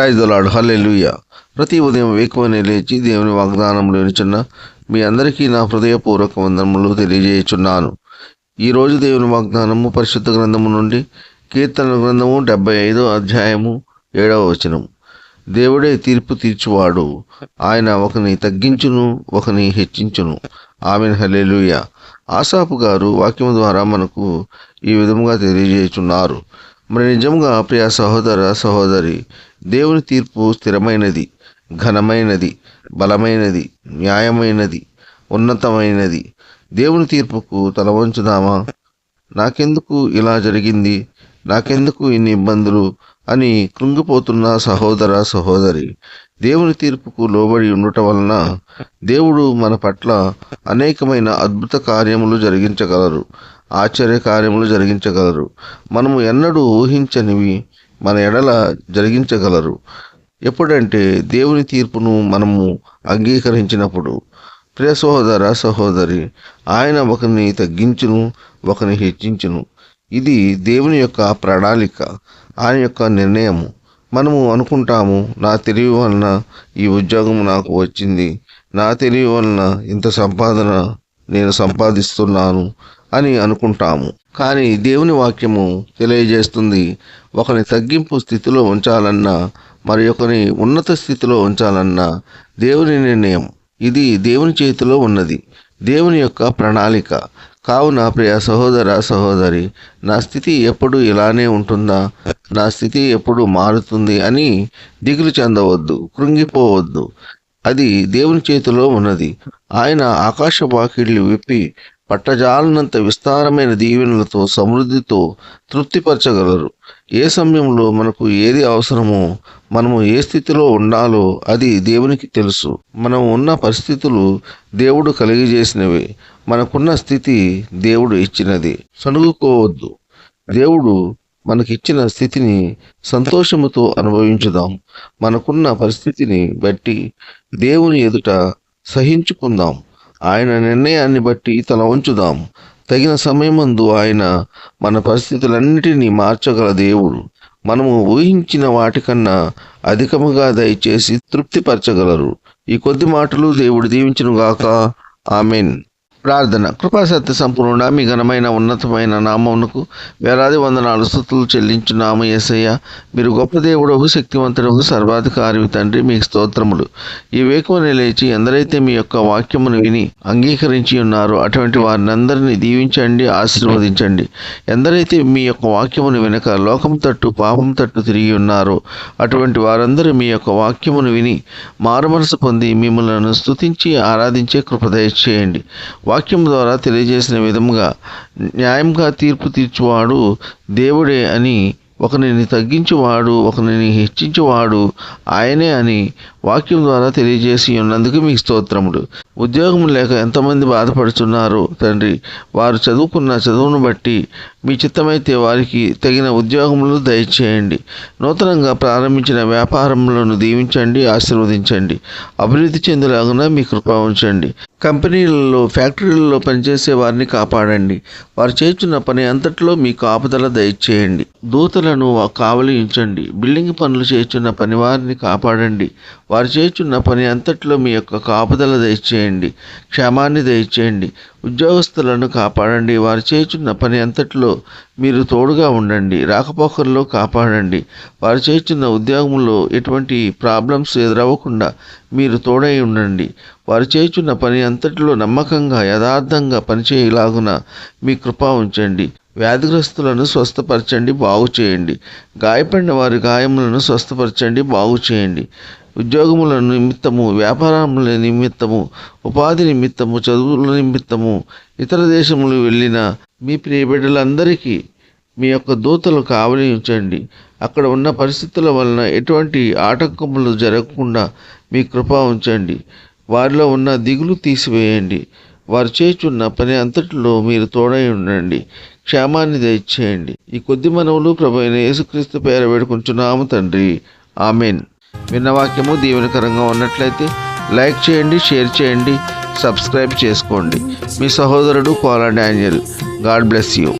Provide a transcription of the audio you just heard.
Praise the lord, హల్లెలూయా. ప్రతి ఉదయం వేకువనే లేచి దేవుని వాగ్దానంలో వినుచున్న మీ అందరికీ నా హృదయపూర్వక వందనములు తెలియజేయుచున్నాను. ఈరోజు దేవుని వాగ్దానము పరిశుద్ధ గ్రంథము నుండి కీర్తన గ్రంథము 75వ అధ్యాయము 7వ వచనం. దేవుడే తీర్పు తీర్చువాడు, ఆయన ఒకని తగ్గించును ఒకని హెచ్చించును. ఆమేన్, హల్లెలూయా. ఆసాపు గారు వాక్యం ద్వారా మనకు ఈ విధముగా తెలియజేయుచున్నారు. మరి నిజంగా ప్రియ సహోదర సహోదరి, దేవుని తీర్పు స్థిరమైనది, ఘనమైనది, బలమైనది, న్యాయమైనది, ఉన్నతమైనది. దేవుని తీర్పుకు తల వంచుదామా? నాకెందుకు ఇలా జరిగింది, నాకెందుకు ఇన్ని ఇబ్బందులు అని కృంగిపోతున్న సహోదర సహోదరి, దేవుని తీర్పుకు లోబడి ఉండటం వలన దేవుడు మన పట్ల అనేకమైన అద్భుత కార్యములు జరిగించగలరు, ఆశ్చర్య కార్యములు జరిగించగలరు. మనము ఎన్నడూ ఊహించనివి మన ఎడల జరిగించగలరు. ఎప్పుడంటే దేవుని తీర్పును మనము అంగీకరించినప్పుడు. ప్రియ సహోదర సహోదరి, ఆయన ఒకరిని తగ్గించును ఒకరిని హెచ్చించును. ఇది దేవుని యొక్క ప్రణాళిక, ఆయన యొక్క నిర్ణయము. మనము అనుకుంటాము, నా తెలివి వలన ఈ ఉద్యోగం నాకు వచ్చింది, నా తెలివి వలన ఇంత సంపాదన నేను సంపాదిస్తున్నాను అని అనుకుంటాము. కానీ దేవుని వాక్యము తెలియజేస్తుంది, ఒకరిని తగ్గింపు స్థితిలో ఉంచాలన్నా మరి ఒకరిని ఉన్నత స్థితిలో ఉంచాలన్నా దేవుని నిర్ణయం. ఇది దేవుని చేతిలో ఉన్నది, దేవుని యొక్క ప్రణాళిక. కావున ప్రియ సహోదర సహోదరి, నా స్థితి ఎప్పుడు ఇలానే ఉంటుందా, నా స్థితి ఎప్పుడు మారుతుంది అని దిగులు చెందవద్దు, కృంగిపోవద్దు. అది దేవుని చేతిలో ఉన్నది. ఆయన ఆకాశ వాకిళ్ళు విప్పి పట్టజాలనంత విస్తారమైన దీవెనలతో సమృద్ధితో తృప్తిపరచగలరు. ఏ సమయంలో మనకు ఏది అవసరమో, మనము ఏ స్థితిలో ఉండాలో అది దేవునికి తెలుసు. మనం ఉన్న పరిస్థితులు దేవుడు కలిగజేసినవి, మనకున్న స్థితి దేవుడు ఇచ్చినది. సణుగుకోవద్దు. దేవుడు మనకిచ్చిన స్థితిని సంతోషముతో అనుభవించుదాం. మనకున్న పరిస్థితిని బట్టి దేవుని ఎదుట సహించుకుందాం. ఆయన నిర్ణయాన్ని బట్టి తల వంచుదాం. తగిన సమయమందు ఆయన మన పరిస్థితులన్నిటినీ మార్చగల దేవుడు. మనము ఊహించిన వాటికన్నా అధికముగా దయచేసి తృప్తిపరచగలరు. ఈ కొద్ది మాటలు దేవుడు దీవించునుగాక. ఆమెన్. ప్రార్థన. కృపాసత్య సంపూర్ణ మీ ఘనమైన ఉన్నతమైన నామమునకు వేలాది వందనాలు స్తుతులు చెల్లించున్నాము యేసయ్య. మీరు గొప్ప దేవుడవు, శక్తివంతుడవు, సర్వాధికారి తండ్రి, మీకు స్తోత్రములు. ఈ వేకువనే లేచి ఎందరైతే మీ యొక్క వాక్యమును విని అంగీకరించి ఉన్నారో అటువంటి వారిని అందరినీ దీవించండి, ఆశీర్వదించండి. ఎందరైతే మీ యొక్క వాక్యమును వినక లోకం తట్టు పాపం తట్టు తిరిగి ఉన్నారో అటువంటి వారందరూ మీ యొక్క వాక్యమును విని మారుమనసు పొంది మిమ్మల్ని స్తుతించి ఆరాధించే కృప దయచేయండి. వాక్యం ద్వారా తెలియజేసిన విధముగా న్యాయంగా తీర్పు తీర్చువాడు దేవుడే అని, ఒకరిని తగ్గించువాడు ఒకరిని హెచ్చించువాడు ఆయనే అని వాక్యం ద్వారా తెలియజేసి ఉన్నందుకు మీకు స్తోత్రములు. ఉద్యోగం లేక ఎంతమంది బాధపడుతున్నారో తండ్రి, వారు చదువుకున్న చదువును బట్టి మీ చిత్తమైతే వారికి తగిన ఉద్యోగములు దయచేయండి. నూతనంగా ప్రారంభించిన వ్యాపారములను దీవించండి, ఆశీర్వదించండి. అభివృద్ధి చెందేలాగున మీ కృప ఉంచండి. కంపెనీలలో ఫ్యాక్టరీలలో పనిచేసే వారిని కాపాడండి. వారు చేస్తున్న పని అంతట్లో మీ కాపుదల దయచేయండి. దూతలను కావలించండి. బిల్డింగ్ పనులు చేస్తున్న పని వారిని కాపాడండి. వారు చేస్తున్న పని అంతట్లో మీ యొక్క కాపుదల దయచేయండి, క్షేమాన్ని దయచేయండి. ఉద్యోగస్తులను కాపాడండి. వారు చేస్తున్న పని అంతట్లో మీరు తోడుగా ఉండండి, రాకపోకల్లో కాపాడండి. వారు చేస్తున్న ఉద్యోగంలో ఎటువంటి ప్రాబ్లమ్స్ ఎదురవ్వకుండా మీరు తోడై ఉండండి. వారు చేస్తున్న పని అంతటిలో నమ్మకంగా యథార్థంగా పనిచేయలాగున మీ కృప ఉంచండి. వ్యాధిగ్రస్తులను స్వస్థపరచండి, బాగు చేయండి. గాయపడిన వారి గాయములను స్వస్థపరచండి, బాగు చేయండి. ఉద్యోగముల నిమిత్తము, వ్యాపారముల నిమిత్తము, ఉపాధి నిమిత్తము, చదువుల నిమిత్తము ఇతర దేశములు వెళ్ళిన మీ ప్రియ బిడ్డలందరికీ మీ యొక్క దూతలు కావలి ఉంచండి. అక్కడ ఉన్న పరిస్థితుల వలన ఎటువంటి ఆటంకములు జరగకుండా మీ కృప ఉంచండి. వారిలో ఉన్న దిగులు తీసివేయండి. వారు చేస్తున్న పని అంతటిలో మీరు తోడై ఉండండి, క్షేమాన్ని దయచేయండి. ఈ కొద్ది మనవులు ప్రభువైన యేసుక్రీస్తు పేర వేడుకుంటున్నాము తండ్రి. ఆమెన్. విన్న వాక్యము దీవెనకరంగా ఉన్నట్లయితే లైక్ చేయండి, షేర్ చేయండి, సబ్స్క్రైబ్ చేసుకోండి. మీ సహోదరుడు Kola Daniel. God bless you.